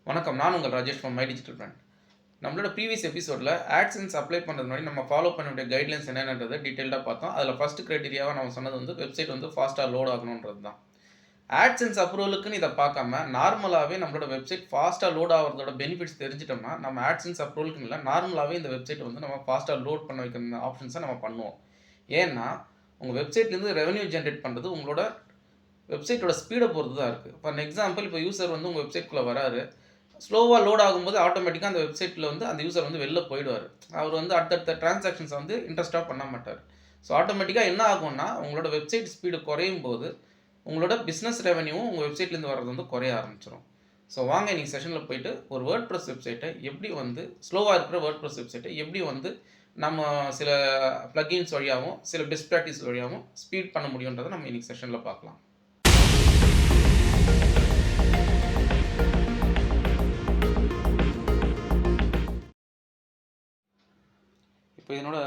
வணக்கம். நான் உங்கள் Rajesh from my digital brand. நம்மளோட ப்ரீவியஸ் எபிசோடில் ஆட்சென்ஸ் அப்ளை பண்ணுறது முன்னாடி நம்ம ஃபாலோ பண்ண வேண்டிய கைட்லைன்ஸ் என்னென்னதை டீட்டெயிலாக பார்த்தோம். அதில் ஃபஸ்ட் க்ரைட்டீரியாவாக நம்ம சொன்னது வந்து வெப்சைட் வந்து ஃபாஸ்ட்டாக லோட் ஆகணுன்றது தான். ஆட்சென்ஸ் அப்ரூவலுக்குன்னு இதை பார்க்காம நார்மலாகவே நம்மளோட வெப்சைட் ஃபாஸ்ட்டாக லோட் ஆகிறதோட பெனிஃபிட்ஸ் தெரிஞ்சிட்டோம்னா நம்ம ஆட்சென்ஸ் அப்ரூவலுக்கு இல்லை, நார்மலாகவே இந்த வெப்சைட் வந்து நம்ம ஃபாஸ்ட்டாக லோட் பண்ண வைக்கிற ஆப்ஷன்ஸை நம்ம பண்ணுவோம். ஏன்னா உங்கள் வெப்சைட்லேருந்து ரெவன்யூ ஜென்ரேட் பண்ணுறது உங்களோட வெப்சைட்டோட ஸ்பீடை பொறுத்து தான் இருக்குது. ஃபார் எக்ஸாம்பிள், இப்போ யூசர் வந்து உங்கள் வெப்சைட்குள்ளே வராரு, ஸ்லோவாக லோட் ஆகும்போது ஆட்டோமேட்டிக்காக அந்த வெப்சைட்டில் வந்து அந்த யூசர் வந்து வெளில போயிடுவார். அவர் வந்து அடுத்தடுத்த டிரான்சாக்ஷன்ஸை வந்து இன்ட்ரெஸ்ட்டாக பண்ண மாட்டார். ஸோ ஆட்டோமேட்டிக்காக என்ன ஆகும்னா உங்களோட வெப்சைட் ஸ்பீடு குறையும் போது உங்களோட பிஸ்னஸ் ரெவன்யூவும் உங்கள் வெப்சைட்லேருந்து வர்றது வந்து குறைய ஆரம்பிச்சிடும். ஸோ வாங்க இன்றைக்கி செஷனில் போயிட்டு ஒரு வேர்ட்பிரஸ் வெப்சைட்டை எப்படி வந்து ஸ்லோவாக இருக்கிற வேர்ட்பிரஸ் வெப்சைட்டை எப்படி வந்து நம்ம சில ப்ளகின்ஸ் வழியாகவும் சில பெஸ்ட் ப்ராக்டிஸ் வழியாகவும் ஸ்பீட் பண்ண முடியுன்றதை நம்ம இன்றைக்கி செஷனில் பார்க்கலாம். இப்போ என்னோட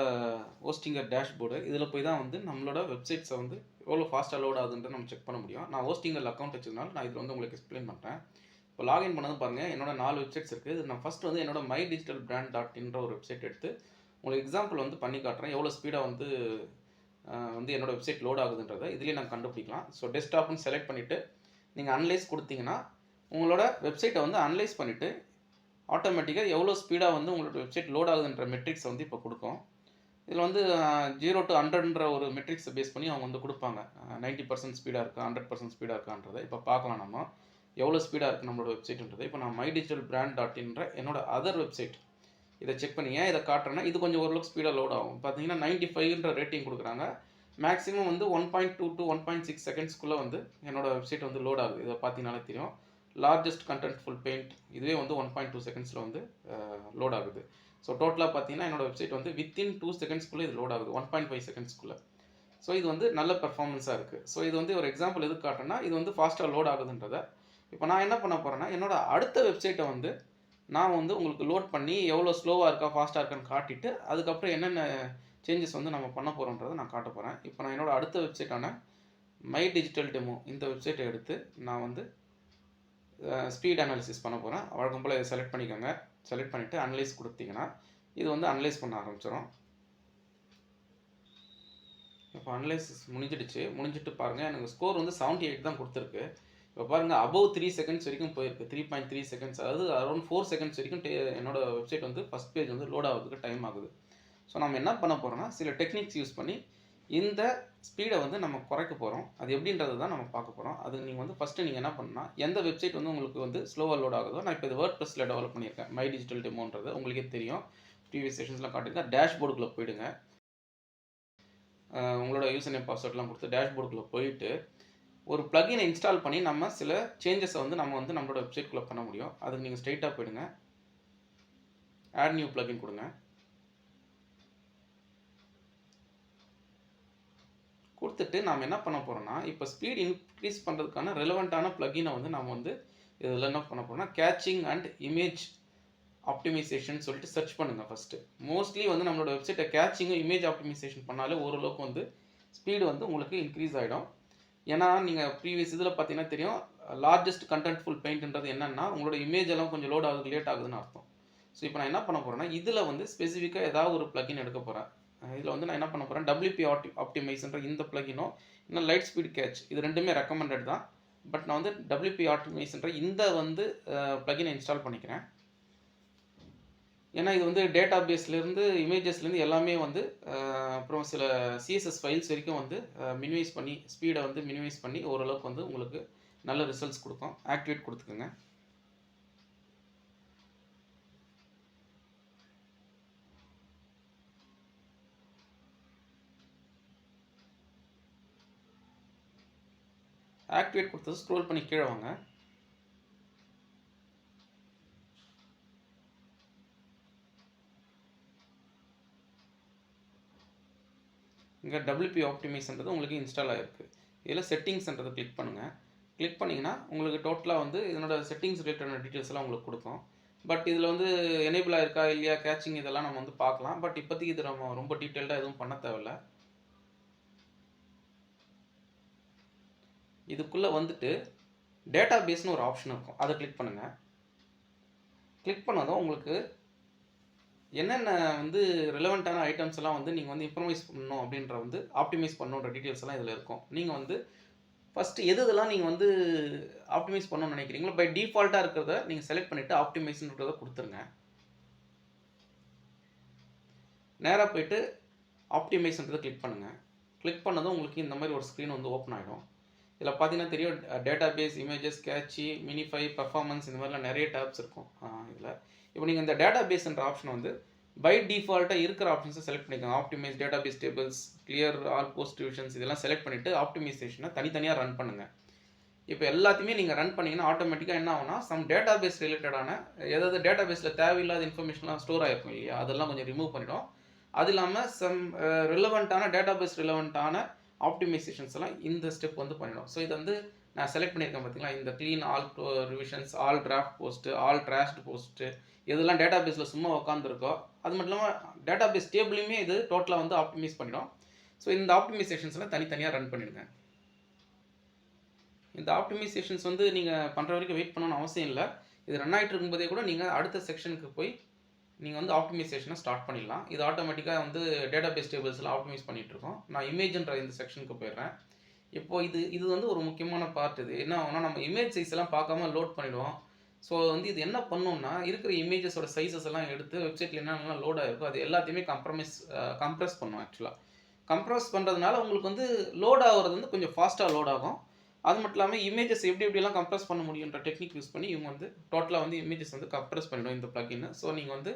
ஹோஸ்டிங்கர் டேஷ்போர்டு இதில் போய் தான் வந்து நம்மளோட வெப்சைட்ஸை வந்து எவ்வளோ ஃபாஸ்ட்டாக லோட் ஆகுதுன்ட்டு நம்ம செக் பண்ண முடியும். நான் ஹோஸ்டிங்கர் அக்கௌண்ட் வச்சதுனால நான் இதில் வந்து உங்களுக்கு எக்ஸ்பிளைன் பண்ணுறேன். இப்போ லாகின் பண்ணது பாருங்கள், என்னோட 4 வெப்சைட்ஸ் இருக்குது. இது நான் ஃபஸ்ட்டு வந்து என்னோட mydigitalbrand.inன்ற ஒரு வெப்சைட் எடுத்து உங்களுக்கு எக்ஸாம்பிள் வந்து பண்ணி காட்டுறேன். எவ்வளோ ஸ்பீடாக வந்து என்னோட வெப்சைட் லோட் ஆகுதுன்றதை இதுலேயே நான் கண்டுபிடிக்கலாம். ஸோ டெஸ்க்டாப்னு செலக்ட் பண்ணிவிட்டு நீங்கள் அனலைஸ் கொடுத்தீங்கன்னா உங்களோட வெப்சைட்டை வந்து அனலைஸ் பண்ணிவிட்டு ஆட்டோமேட்டிக்காக எவ்வளோ ஸ்பீடாக வந்து உங்களோட வெப்சைட் லோட் ஆகுதுன்ற மெட்ரிக்ஸ் வந்து இப்போ கொடுக்கும். இதில் வந்து 0 to 100ன்ற ஒரு மெட்ரிக்ஸை பேஸ் பண்ணி அவங்க வந்து கொடுப்பாங்க. 90% ஸ்பீடாக இருக்கா, 100% ஸ்பீடாக இருக்கான்றதை இப்போ பார்க்கலாம். நம்ம எவ்வளோ ஸ்பீடாக இருக்குது நம்மளோட வெப்சைட்ன்றது. இப்போ நான் mydigitalbrand.inன்ற என்னோட அதர் வெப்சைட் இதை செக் பண்ணி ஏன் இதை காட்டுறேன்னா இது கொஞ்சம் ஓரளவுக்கு ஸ்பீடாக லோட் ஆகும். பார்த்தீங்கன்னா 95ன்ற ரேட்டிங் கொடுக்குறாங்க. மேக்ஸிமம் வந்து 1.2 to 1.6 செகண்ட்ஸ்க்குள்ளே வந்து என்னோட வெப்சைட் வந்து லோட் ஆகுது. இதை பார்த்தீங்கனாலே தெரியும். லார்ஜஸ்ட் கண்டென்ட்ஃபுல் பெயிண்ட் இதுவே வந்து 1.2 செகண்ட்ஸில் வந்து லோட் ஆகுது. ஸோ டோட்டலாக பார்த்தீங்கன்னா என்னோட வெப்சைட் வந்து வித்தின் 2 செகண்ட்ஸ்க்குள்ளே இது லோட் ஆகுது, 1.5 செகண்ட்ஸ்க்குள்ளே. ஸோ இது வந்து நல்ல பர்ஃபார்மன்ஸாக இருக்குது. ஸோ இது வந்து ஒரு எக்ஸாம்பிள் எதுக்கு காட்டுறேன்னா இது வந்து ஃபாஸ்ட்டாக லோட் ஆகுதுன்றதை. இப்போ நான் என்ன பண்ண போகிறேன்னா என்னோட அடுத்த வெப்சைட்டை வந்து நான் வந்து உங்களுக்கு லோட் பண்ணி எவ்வளோ ஸ்லோவாக இருக்கா ஃபாஸ்ட்டாக இருக்கான்னு காட்டிட்டு அதுக்கப்புறம் என்னென்ன சேஞ்சஸ் வந்து நம்ம பண்ண போகிறோன்றதை நான் காட்ட போகிறேன். இப்போ நான் என்னோட அடுத்த வெப்சைட்டான மை டிஜிட்டல் டெமோ இந்த வெப்சைட்டை எடுத்து நான் வந்து ஸ்பீட் அனாலிசிஸ் பண்ண போகிறேன். வழக்கம் போல் இதை செலக்ட் பண்ணிக்கோங்க. செலக்ட் பண்ணிவிட்டு அனலைஸ் கொடுத்தீங்கன்னா இது வந்து அனலைஸ் பண்ண ஆரம்பிச்சிடும். இப்போ அனலைசிஸ் முடிஞ்சிட்டு பாருங்கள், எனக்கு ஸ்கோர் வந்து 78 தான் கொடுத்துருக்கு. இப்போ பாருங்கள், அபவ் 3 செகண்ட்ஸ் வரைக்கும் போயிருக்கு. 3.3 செகண்ட்ஸ், அதாவது அரௌண்ட் 4 செகண்ட்ஸ் வரைக்கும் என்னோட வெப்சைட் வந்து ஃபஸ்ட் பேஜ் வந்து லோட் ஆகிறதுக்கு டைம் ஆகுது. ஸோ நம்ம என்ன பண்ண போகிறோம்னா சில டெக்னிக்ஸ் யூஸ் பண்ணி இந்த ஸ்பீடை வந்து நம்ம குறைக்க போகிறோம். அது எப்படின்றது தான் நம்ம பார்க்க போகிறோம். அது நீங்கள் வந்து ஃபஸ்ட்டு நீங்கள் என்ன பண்ணால் எந்த வெப்சைட் வந்து உங்களுக்கு வந்து ஸ்லோவாக லோட் ஆகுதோ, நான் இப்போ இது வேர்ட்பிரஸில் டெவலப் பண்ணியிருக்கேன். மை டிஜிட்டல் டெமோன்றது உங்களுக்கே தெரியும், ப்ரீவியஸ் செஷன்ஸ்லாம் காட்டியிருக்கேன். டேஷ்போர்டுக்குள்ளே போயிடுங்க. உங்களோட யூசர் நேம் பாஸ்வேர்ட்லாம் கொடுத்து டேஷ்போர்டுக்குள்ளே போயிட்டு ஒரு ப்ளகினை இன்ஸ்டால் பண்ணி நம்ம சில சேஞ்சஸை வந்து நம்மளோட வெப்சைட்குள்ளே பண்ண முடியும். அதுக்கு நீங்கள் ஸ்ட்ரைட்டாக போயிடுங்க, ஆட் நியூ ப்ளகின் கொடுங்க. கொடுத்துட்டு நாம் என்ன பண்ண போகிறோம்னா இப்போ ஸ்பீட் இன்க்ரீஸ் பண்ணுறதுக்கான ரெலவெண்ட்டான ப்ளகினை வந்து நம்ம வந்து இதில் என்ன பண்ண போகிறோம்னா கேச்சிங் அண்ட் இமேஜ் ஆப்டிமைசேஷன் சொல்லிட்டு சர்ச் பண்ணுங்கள். ஃபஸ்ட்டு மோஸ்ட்லி வந்து நம்மளோட வெப்சைட்டை கேச்சிங்கும் இமேஜ் ஆப்டிமைசேஷன் பண்ணாலே ஓரளவுக்கு வந்து ஸ்பீடு வந்து உங்களுக்கு இன்க்ரீஸ் ஆகிடும். ஏன்னா நீங்கள் ப்ரீவியஸ் இதில் பார்த்தீங்கன்னா தெரியும், லார்ஜஸ்ட் கண்டென்ட்ஃபுல் பெயிண்ட்ன்றது என்னென்னா உங்களோட இமேஜ் எல்லாம் கொஞ்சம் லோட் ஆகுது, லேட் ஆகுதுன்னு அர்த்தம். ஸோ இப்போ நான் என்ன பண்ண போகிறேன்னா இதில் வந்து ஸ்பெசிஃபிக்காக ஏதாவது ஒரு ப்ளகின் எடுக்க போகிறேன். இதில் வந்து நான் என்ன பண்ண போகிறேன், WP ஆப்டிமைஸ்ன்ற இந்த ப்ளகினோ இன்னும் லைட் ஸ்பீட் கேட்ச் இது ரெண்டுமே ரெக்கமெண்டட் தான். பட் நான் வந்து WP ஆப்டிமைஸ்ன்ற இந்த வந்து ப்ளகினை இன்ஸ்டால் பண்ணிக்கிறேன். ஏன்னா இது வந்து டேட்டா பேஸ்லேருந்து இமேஜஸ்லேருந்து எல்லாமே வந்து அப்புறம் சில CSS ஃபைல்ஸ் வரைக்கும் வந்து மினிமைஸ் பண்ணி ஸ்பீடை வந்து மினிமைஸ் பண்ணி ஓரளவுக்கு வந்து உங்களுக்கு நல்ல ரிசல்ட்ஸ் கொடுக்கும். ஆக்டிவேட் கொடுத்துக்குங்க. ஆக்டிவேட் கொடுத்தது ஸ்க்ரோல் பண்ணி கீழே வாங்க. இங்கே WP ஆப்டிமைஸ்ன்றது உங்களுக்கு இன்ஸ்டால் ஆகிருக்கு. இதில் செட்டிங்ஸ்ன்றதை கிளிக் பண்ணுங்கள். கிளிக் பண்ணிங்கன்னா உங்களுக்கு டோட்டலாக வந்து இதனோட செட்டிங்ஸ் ரிலேட்டடான டீட்டெயில்ஸ் எல்லாம் உங்களுக்கு கொடுக்கும். பட் இதில் வந்து எனேபிள் ஆகிருக்கா இல்லையா, கேச்சிங் இதெல்லாம் நம்ம வந்து பார்க்கலாம். பட் இப்போதைக்கு இது நம்ம ரொம்ப டீட்டெயில்டாக எதுவும் பண்ண தேவையில்லை. இதுக்குள்ளே வந்துட்டு டேட்டா பேஸ்னு ஒரு ஆப்ஷன் இருக்கும், அதை கிளிக் பண்ணுங்கள். கிளிக் பண்ணதும் உங்களுக்கு என்னென்ன வந்து ரிலவெண்ட்டான ஐட்டம்ஸ் எல்லாம் வந்து நீங்கள் வந்து இம்ப்ரமைஸ் பண்ணணும் அப்படின்ற வந்து ஆப்டிமைஸ் பண்ணணுன்ற டீட்டெயில்ஸ் எல்லாம் இதில் இருக்கும். நீங்கள் வந்து ஃபஸ்ட்டு இதெல்லாம் நீங்கள் வந்து ஆப்டிமைஸ் பண்ணணும்னு நினைக்கிறீங்களோ பை டிஃபால்ட்டாக இருக்கிறத நீங்கள் செலக்ட் பண்ணிவிட்டு ஆப்டிமைஸ்ன்றதை கொடுத்துருங்க. நேராக போய்ட்டு ஆப்டிமைஸ்ன்றதை கிளிக் பண்ணுங்கள். கிளிக் பண்ணதும் உங்களுக்கு இந்த மாதிரி ஒரு ஸ்க்ரீன் வந்து ஓப்பன் ஆகிடும். இதில் பார்த்தீங்கன்னா தெரியும், database, images, cache, minify, performance, இந்த மாதிரிலாம் நிறைய டேப்ஸ் இருக்கும் இதில். இப்போ நீங்கள் இந்த டேட்டா பேஸ்ன்ற ஆப்ஷன் வந்து பை டிஃபால்ட்டாக இருக்கிற ஆப்ஷன்ஸை செலக்ட் பண்ணிக்கோங்க. Optimize database tables, clear all post revisions, இதெல்லாம் செலக்ட் பண்ணிவிட்டு ஆப்டிமைசேஷனை தனித்தனியாக ரன் பண்ணுங்கள். இப்போ எல்லாத்தையுமே நீங்கள் ரன் பண்ணிங்கன்னா ஆட்டோமேட்டிக்காக என்ன ஆகும்னா சம் டேட்டா பேஸ் ரிலேட்டடான ஏதாவது டேட்டா பேஸில் தேவையில்லாத இன்ஃபர்மேஷன்லாம் ஸ்டோர் ஆகிருக்கும் இல்லையா, அதெல்லாம் கொஞ்சம் ரிமூவ் பண்ணிடும். அது இல்லாமல் சம் ரிலவெண்ட்டான டேட்டா பேஸ் ரிலவெண்ட்டான ஆப்டிமைசேஷன்ஸ் எல்லாம் இந்த ஸ்டெப் வந்து பண்ணிடும். ஸோ இது வந்து நான் செலக்ட் பண்ணியிருக்கேன் பார்த்தீங்களா, இந்த clean all revisions, all draft post, all trashed post, இதெல்லாம் டேட்டா பேஸில் சும்மா உட்காந்துருக்கோ. அது மட்டும் இல்லாமல் டேட்டா பேஸ் டேபிளையுமே இது டோட்டலாக வந்து ஆப்டிமைஸ் பண்ணிடும். ஸோ இந்த ஆப்டிமைசேஷன்ஸ்லாம் தனித்தனியாக ரன் பண்ணிடுங்க. இந்த ஆப்டிமைசேஷன்ஸ் வந்து நீங்கள் பண்ணுற வரைக்கும் வெயிட் பண்ணணும்னு அவசியம் இல்லை. இது ரன் ஆகிட்டு இருக்கும்போதே கூட நீங்கள் அடுத்த செக்ஷனுக்கு போய் நீங்கள் வந்து ஆப்டிமைசேஷனை ஸ்டார்ட் பண்ணிடலாம். இது ஆட்டோமேட்டிக்காக வந்து டேட்டா பேஸ் டேபிள்ஸ்லாம் ஆப்டிமைஸ் பண்ணிகிட்ருக்கோம். நான் இமேஜ்ன்ற இந்த செக்ஷனுக்கு போயிடுறேன். இப்போது இது வந்து ஒரு முக்கியமான பார்ட். இது என்ன ஆகும்னா நம்ம இமேஜ் சைஸ் எல்லாம் பார்க்காம லோட் பண்ணிவிடுவோம். ஸோ வந்து இது என்ன பண்ணணும்னா இருக்கிற இமேஜஸோட சைஸஸ் எல்லாம் எடுத்து வெப்சைட்டில் என்னென்னலாம் லோட் ஆகிருக்கோ அது எல்லாத்தையுமே கம்ப்ரஸ் பண்ணும். ஆக்சுவலாக கம்ப்ரஸ் பண்ணுறதுனால உங்களுக்கு வந்து லோட் ஆகிறது வந்து கொஞ்சம் ஃபாஸ்ட்டாக லோட் ஆகும். அது மட்டும் இல்லாமல் இமேஜஸ் எப்படியெல்லாம் கம்ப்ரஸ் பண்ண முடியுன்ற டெக்னிக் யூஸ் பண்ணி இவங்க வந்து டோட்டலாக வந்து இமேஜஸ் வந்து கம்ப்ரஸ் பண்ணிவிடும் இந்த பிளக்கின். ஸோ நீங்கள் வந்து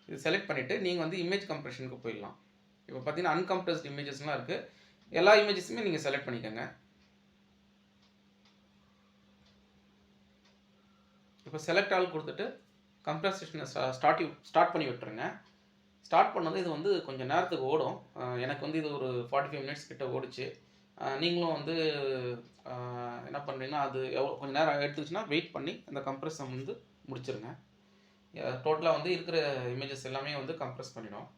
இது செலக்ட் பண்ணிவிட்டு நீங்கள் வந்து இமேஜ் கம்ப்ரெஷனுக்கு போயிடலாம். இப்போ பார்த்தீங்கன்னா அன்கம்ப்ரஸ்ட் இமேஜஸ்லாம் இருக்குது. எல்லா இமேஜஸுமே நீங்கள் செலக்ட் பண்ணிக்கோங்க. இப்போ செலக்ட் ஆல் கொடுத்துட்டு கம்ப்ரஸேஷனை ஸ்டார்ட் பண்ணி விட்டுருங்க. ஸ்டார்ட் பண்ணது இது வந்து கொஞ்சம் நேரத்துக்கு ஓடும். எனக்கு வந்து இது ஒரு 45 மினிட்ஸ் கிட்ட ஓடிச்சு. நீங்களும் வந்து என்ன பண்ணுறீங்கன்னா அது கொஞ்சம் நேரம் எடுத்துச்சுன்னா வெயிட் பண்ணி அந்த கம்ப்ரஸை வந்து முடிச்சிருங்க. டோட்டலாக வந்து இருக்கிற இமேஜஸ் எல்லாமே வந்து கம்ப்ரஸ் பண்ணிடும்.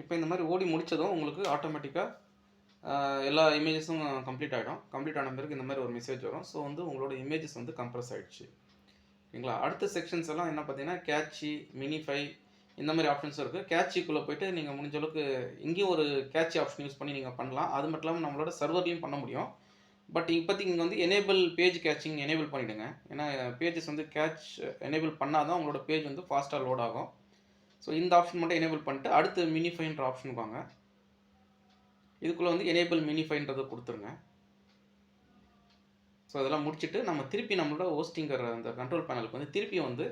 இப்போ இந்த மாதிரி ஓடி முடித்ததும் உங்களுக்கு ஆட்டோமேட்டிக்காக எல்லா இமேஜஸும் கம்ப்ளீட் ஆகிடும். கம்ப்ளீட் ஆன பிறகு இந்த மாதிரி ஒரு மெசேஜ் வரும். ஸோ வந்து உங்களோட இமேஜஸ் வந்து கம்ப்ரஸ் ஆகிடுச்சு. ஓகேங்களா. அடுத்த செக்ஷன்ஸ் எல்லாம் என்ன பார்த்தீங்கன்னா கேட்சி, மினிஃபை, இந்த மாதிரி ஆப்ஷன்ஸ் இருக்குது. கேட்சிக்குள்ளே போய்ட்டு நீங்கள் முடிஞ்ச அளவுக்கு இங்கேயும் ஒரு கேட்சி ஆப்ஷன் யூஸ் பண்ணி நீங்கள் பண்ணலாம். அது மட்டும் இல்லாமல் நம்மளோட சர்வர்லையும் பண்ண முடியும். பட் இப்போதைக்கு இங்கே வந்து எனேபிள் பேஜ் கேட்சிங் எனேபிள் பண்ணிவிடுங்க. ஏன்னா பேஜஸ் வந்து கேட்ச் எனேபிள் பண்ணால் தான் உங்களோட பேஜ் வந்து ஃபாஸ்ட்டாக லோட் ஆகும். ஸோ இந்த ஆப்ஷன் மட்டும் எனேபிள் பண்ணிட்டு அடுத்து மினிஃபைன்ற ஆப்ஷனுக்கு வாங்க. இதுக்குள்ளே வந்து எனேபிள் மினிஃபைன்றதை கொடுத்துருங்க. ஸோ அதெல்லாம் முடிச்சுட்டு நம்ம திருப்பி நம்மளோட ஹோஸ்டிங்கர் அந்த கண்ட்ரோல் பேனலுக்கு வந்து திருப்பி வந்து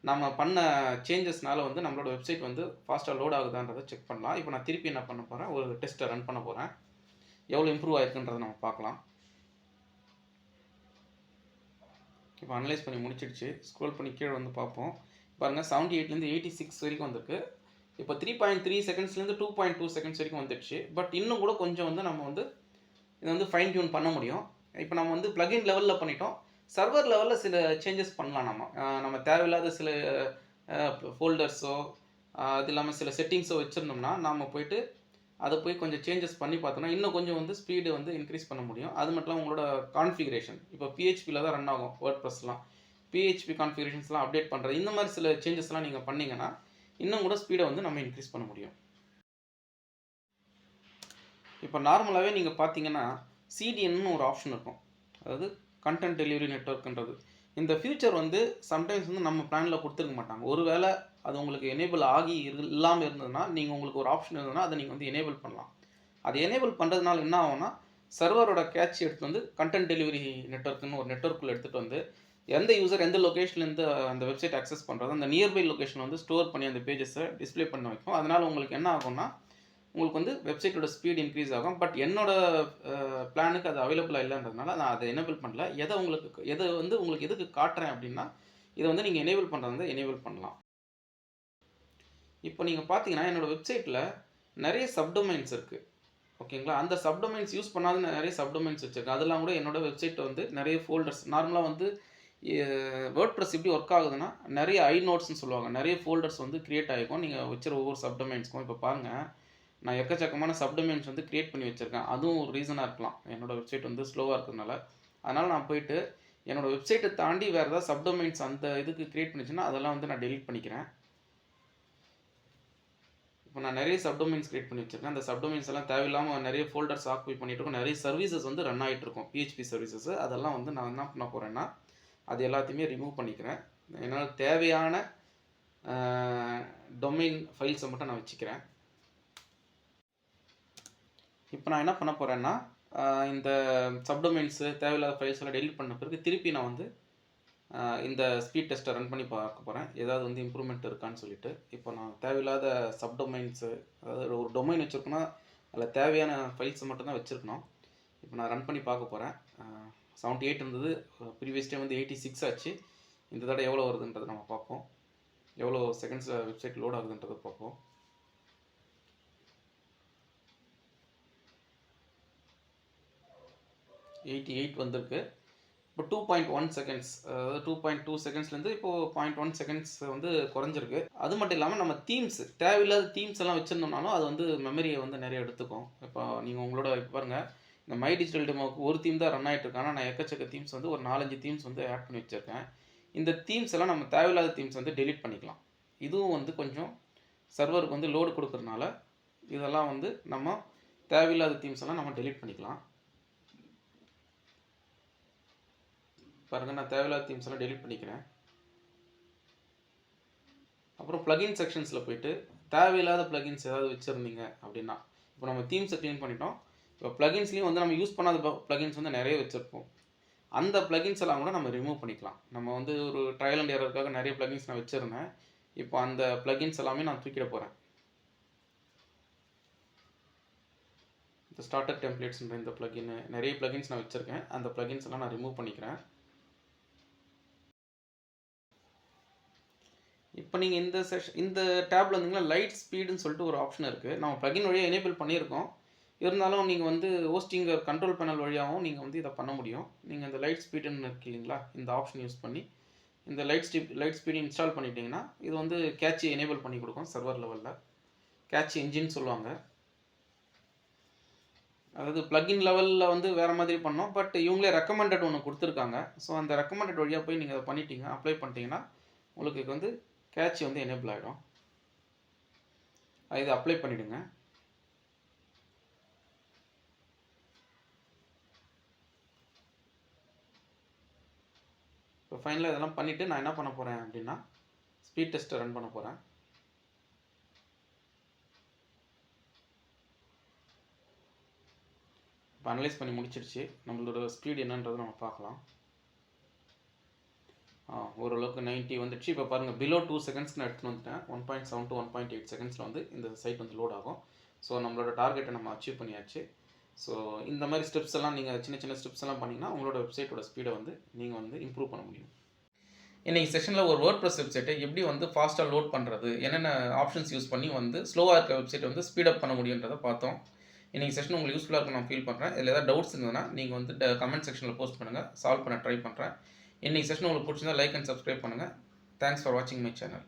நம்ம பண்ண சேஞ்சஸ்னால வந்து நம்மளோட வெப்சைட் வந்து ஃபாஸ்ட்டாக லோட் ஆகுதான்றதை செக் பண்ணலாம். இப்போ நான் திருப்பி என்ன பண்ண போகிறேன், ஒரு டெஸ்ட்டை ரன் பண்ண போகிறேன். எவ்வளோ இம்ப்ரூவ் ஆயிருக்குன்றதை நம்ம பார்க்கலாம். இப்போ அனலைஸ் பண்ணி முடிச்சிடுச்சு. ஸ்க்ரோல் பண்ணி கீழே வந்து பார்ப்போம். பாருங்கள் 78லேருந்து 86 வரைக்கும் வந்திருக்கு. இப்போ 3.3 செகண்ட்ஸ்லேருந்து 2.2 செகண்ட்ஸ் வரைக்கும் வந்துடுச்சு. பட் இன்னும் கூட கொஞ்சம் வந்து நம்ம வந்து இதை வந்து ஃபைன் டியூன் பண்ண முடியும். இப்போ நம்ம வந்து பிளகின் லெவலில் பண்ணிட்டோம். சர்வர் லெவலில் சில சேஞ்சஸ் பண்ணலாம். நம்ம தேவையில்லாத சில ஃபோல்டர்ஸோ அது இல்லாமல் சில செட்டிங்ஸோ வச்சுருந்தோம்னா நம்ம போய்ட்டு அதை போய் கொஞ்சம் சேஞ்சஸ் பண்ணி பார்த்தோம்னா இன்னும் கொஞ்சம் வந்து ஸ்பீடு வந்து இன்க்ரீஸ் பண்ண முடியும். அது மட்டும் இல்லாமல் உங்களோட கான்ஃபிகரேஷன் இப்போ பிஹெச்பியில் தான் ரன் ஆகும். வேர்ட்ப்ரெஸ்லாம் பிஹெச்பி கான்ஃபிகரேஷன்ஸ்லாம் அப்டேட் பண்ணுறது, இந்த மாதிரி சில சேஞ்சஸ்லாம் நீங்கள் பண்ணிங்கன்னா இன்னும் கூட ஸ்பீடை வந்து நம்ம இன்க்ரீஸ் பண்ண முடியும். இப்போ நார்மலாகவே நீங்கள் பார்த்தீங்கன்னா சிடிஎன்னு ஒரு ஆப்ஷன் இருக்கும். அதாவது கண்டென்ட் டெலிவரி நெட்வொர்க்ன்றது. இந்த ஃபியூச்சர் வந்து சம்டைம்ஸ் வந்து நம்ம பிளானில் கொடுத்துருக்க மாட்டாங்க. ஒருவேளை அது உங்களுக்கு எனேபிள் ஆகி இல்லாமல் இருந்ததுன்னா நீங்கள் உங்களுக்கு ஒரு ஆப்ஷன் இருந்ததுன்னா அதை நீங்கள் வந்து எனேபிள் பண்ணலாம். அது எனேபிள் பண்ணுறதுனால என்ன ஆகும்னா சர்வரோட கேட்ச் எடுத்து வந்து கண்டென்ட் டெலிவரி நெட்வொர்க்குன்னு ஒரு நெட்வொர்க்குள்ளே எடுத்துகிட்டு வந்து எந்த யூசர் எந்த லொக்கேஷன்லேருந்து அந்த வெப்சைட் அக்சஸ் பண்ணுறதோ அந்த நியர்பை லொக்கேஷன் வந்து ஸ்டோர் பண்ணி அந்த பேஜஸை டிஸ்பிளே பண்ண வைக்கும். அதனால் உங்களுக்கு என்ன ஆகும்னா உங்களுக்கு வந்து வெப்சைட்டோட ஸ்பீட் இன்க்ரீஸ் ஆகும். பட் என்னோட பிளானுக்கு அது அவைலபிளாக இல்லைன்றதுனால நான் அதை எனேபிள் பண்ணல. எதை வந்து உங்களுக்கு எதுக்கு காட்டுறேன் அப்படின்னா இதை வந்து நீங்கள் எனேபிள் பண்ணுறது வந்து எனேபிள் பண்ணலாம். இப்போ நீங்கள் பார்த்தீங்கன்னா என்னோடய வெப்சைட்டில் நிறைய சப்டொமைன்ஸ் இருக்குது. ஓகேங்களா. அந்த சப்டொமைன்ஸ் யூஸ் பண்ணாத நிறைய சப்டொமைன்ஸ் வச்சுருக்கேன். அதெல்லாம் கூட என்னோடய வெப்சைட்டை வந்து நிறைய ஃபோல்டர்ஸ் நார்மலாக வந்து வேர்ட்ப்ரெஸ் எப்படி ஒர்க் ஆகுதுன்னா நிறைய ஐநோட்ஸ்னு சொல்லுவாங்க. நிறைய ஃபோல்டர்ஸ் வந்து க்ரியேட் ஆகிருக்கும் நீங்கள் வச்சுற ஒவ்வொரு சப்டொமைன்ஸ்க்கும். இப்போ பாருங்கள் நான் எக்கச்சக்கமான சப்டொமைன்ஸ் வந்து கிரியேட் பண்ணி வச்சுருக்கேன். அதுவும் ஒரு ரீசனாக இருக்கலாம். என்னோடய வெப்சைட் வந்து ஸ்லோவாக இருக்கிறதுனால. அதனால் நான் போயிட்டு என்னோடய வெப்சைட்டை தாண்டி வேறு ஏதாவது சப்டொமைன்ஸ் அந்த இதுக்கு கிரியேட் பண்ணிச்சுன்னா அதெல்லாம் வந்து நான் டெலீட் பண்ணிக்கிறேன். இப்போ நான் நிறைய சப்டொமைன்ஸ் கிரியேட் பண்ணி வச்சுருக்கேன். அந்த சப்டொமைன்ஸ் எல்லாம் தேவையில்லாமல் நிறைய ஃபோல்டர்ஸ் ஆக்குபை பண்ணிகிட்டு இருக்கோம். நிறைய சர்வீசஸ் வந்து ரன் ஆகிட்டு இருக்கும், PHP சர்வீசஸ். அதெல்லாம் வந்து நான் என்ன பண்ண போகிறேன்னா அது எல்லாத்தையுமே ரிமூவ் பண்ணிக்கிறேன். என்னால் தேவையான டொமைன் ஃபைல்ஸை மட்டும் நான் வச்சுக்கிறேன். இப்போ நான் என்ன பண்ண போகிறேன்னா இந்த சப்டொமைன்ஸு தேவையில்லாத ஃபைல்ஸ் எல்லாம் டெலிட் பண்ண பிறகு திருப்பி நான் வந்து இந்த ஸ்பீட் டெஸ்ட்டை ரன் பண்ணி பார்க்க போகிறேன். ஏதாவது வந்து இம்ப்ரூவ்மெண்ட் இருக்கான்னு சொல்லிட்டு. இப்போ நான் தேவையில்லாத சப்டொமைன்ஸு, அதாவது ஒரு டொமைன் வச்சுருக்கோன்னா அதில் தேவையான ஃபைல்ஸை மட்டும் தான் வச்சுருக்கணும். இப்போ நான் ரன் பண்ணி பார்க்க போகிறேன். 78 இருந்தது, ப்ரீவியஸ் டே வந்து 86 ஆச்சு. இந்த தடவை எவ்வளோ வருதுன்றதை நம்ம பார்ப்போம். எவ்வளோ செகண்ட்ஸில் வெப்சைட் லோட் ஆகுதுன்றதை பார்ப்போம். வந்திருக்கு. இப்போ 2.1 செகண்ட்ஸ், அதாவது 2.2 செகண்ட்ஸ்லேருந்து இப்போது 0.1 செகண்ட்ஸ் வந்து குறைஞ்சிருக்கு. அது மட்டும் இல்லாமல் நம்ம தீம்ஸ், தேவையில்லாத தீம்ஸ் எல்லாம் வச்சுருந்தோம்னாலும் அது வந்து மெமரியை வந்து நிறைய எடுத்துக்கும். இப்போ நீங்கள் உங்களோட பாருங்கள், இந்த மை டிஜிட்டல் டெமோவுக்கு ஒரு தீம் தான் ரன் ஆகிட்டு இருக்கு. ஆனால் நான் எக்கச்சக்க தீம்ஸ் வந்து ஒரு 4-5 தீம்ஸ் வந்து ஆட் பண்ணி வச்சுருக்கேன். இந்த தீம்ஸ் எல்லாம் நம்ம தேவையில்லாத தீம்ஸ் வந்து டெலீட் பண்ணிக்கலாம். இதுவும் வந்து கொஞ்சம் சர்வருக்கு வந்து லோடு கொடுக்குறதுனால இதெல்லாம் வந்து நம்ம தேவையில்லாத தீம்ஸ் எல்லாம் நம்ம டெலீட் பண்ணிக்கலாம். பாருங்கள், நான் தேவையில்லாத தீம்ஸ் எல்லாம் டெலீட் பண்ணிக்கிறேன். அப்புறம் ப்ளகின் செக்ஷன்ஸில் போயிட்டு தேவையில்லாத ப்ளகின்ஸ் ஏதாவது வச்சுருந்தீங்க அப்படின்னா, இப்போ நம்ம தீம்ஸை க்ளீன் பண்ணிட்டோம். இப்போ ப்ளகின்ஸ்லேயும் வந்து நம்ம யூஸ் பண்ணாத ப்ளகின்ஸ் வந்து நிறைய வச்சுருப்போம். அந்த ப்ளகின்ஸ் எல்லாம் கூட நம்ம ரிமூவ் பண்ணிக்கலாம். நம்ம வந்து ஒரு ட்ரையல் அண்ட் எரருக்காக நிறைய ப்ளகின்ஸ் நான் வச்சுருந்தேன். இப்போ அந்த ப்ளகின்ஸ் எல்லாமே நான் தூக்கிட போகிறேன். இந்த ஸ்டார்டர் டெம்ப்ளேட்ஸ்ன்ற இந்த ப்ளகின், நிறைய ப்ளகின்ஸ் நான் வச்சுருக்கேன். அந்த ப்ளகின்ஸ் எல்லாம் நான் ரிமூவ் பண்ணிக்கிறேன். இப்போ நீங்கள் இந்த டேப்பில் வந்தீங்கன்னா லைட் ஸ்பீடுன்னு சொல்லிட்டு ஒரு ஆப்ஷன் இருக்குது. நம்ம ப்ளகின் வழியாக எனேபிள் பண்ணியிருக்கோம். இருந்தாலும் நீங்கள் வந்து ஹோஸ்டிங்கர் கண்ட்ரோல் பேனல் வழியாகவும் நீங்கள் வந்து இதை பண்ண முடியும். நீங்கள் இந்த லைட் ஸ்பீடுன்னு இருக்கு இல்லைங்களா, இந்த ஆப்ஷன் யூஸ் பண்ணி இந்த லைட் ஸ்பீடு இன்ஸ்டால் பண்ணிட்டீங்கன்னா இது வந்து கேட்சி எனேபிள் பண்ணி கொடுக்கும் சர்வர் லெவலில். கேட்சி என்ஜின் சொல்லுவாங்க. அதாவது ப்ளகின் லெவலில் வந்து வேறு மாதிரி பண்ணோம். பட் இவங்களே ரெக்கமெண்டட் ஒன்று கொடுத்துருக்காங்க. ஸோ அந்த ரெக்கமெண்டட் வழியாக போய் நீங்கள் அதை பண்ணிட்டீங்க, அப்ளை பண்ணிட்டீங்கன்னா உங்களுக்கு வந்து கேட்ச் வந்து எனேபிள் ஆகிடும். இதை அப்ளை பண்ணிவிடுங்க. இப்போ ஃபைனலாக இதெல்லாம் பண்ணிவிட்டு நான் என்ன பண்ண போகிறேன் அப்படின்னா ஸ்பீட் டெஸ்ட்டை ரன் பண்ண போகிறேன். இப்போ அனலைஸ் பண்ணி முடிச்சிடுச்சு. நம்மளோட ஸ்பீடு என்னன்றது நம்ம பார்க்கலாம். ஓரளவுக்கு 90 வந்துடுச்சு. இப்போ பாருங்கள், பிலோ 2 செகண்ட்ஸ்க்கு நான் எடுத்துகிட்டு வந்துட்டேன். 1.7 to 1.8 செகண்ட்ஸில் வந்து இந்த சைட் வந்து லோட் ஆகும். ஸோ நம்மளோட டார்கெட்டை நம்ம அச்சீவ் பண்ணியாச்சு. ஸோ இந்த மாதிரி ஸ்டெப்ஸ் எல்லாம் நீங்கள் சின்ன ஸ்டெப்ஸ் எல்லாம் பண்ணிங்கன்னா உங்களோட வெப்சைட்டோட ஸ்பீடை வந்து நீங்கள் வந்து இம்ப்ரூவ் பண்ண முடியும். இன்றைக்கி செஷனில் ஒரு வேர்ட்பிரஸ் வெப்சைட்டை எப்படி வந்து ஃபாஸ்ட்டாக லோட் பண்ணுறது, என்னென்ன ஆப்ஷன்ஸ் யூஸ் பண்ணி வந்து ஸ்லோவாக இருக்க வெப்சைட்டை வந்து ஸ்பீடப் பண்ண முடியுன்றதை பார்த்தோம். இன்றைக்கி செஷன் உங்களுக்கு யூஸ்ஃபுல்லாக இருக்கும் நான் ஃபீல் பண்ணுறேன். இதில் ஏதாவது டவுட்ஸ் இருந்ததுன்னா நீங்கள் வந்து கமெண்ட் செக்ஷனில் போஸ்ட் பண்ணுங்கள், சால்வ் பண்ண ட்ரை பண்ணுறேன். இன்னைக்கு செஷன் உங்களுக்கு பிடிச்சிருந்தா லைக் அண்ட் சப்ஸ்கிரைப் பண்ணுங்கள். தேங்க்ஸ் ஃபார் வாட்சிங் மை சேனல்.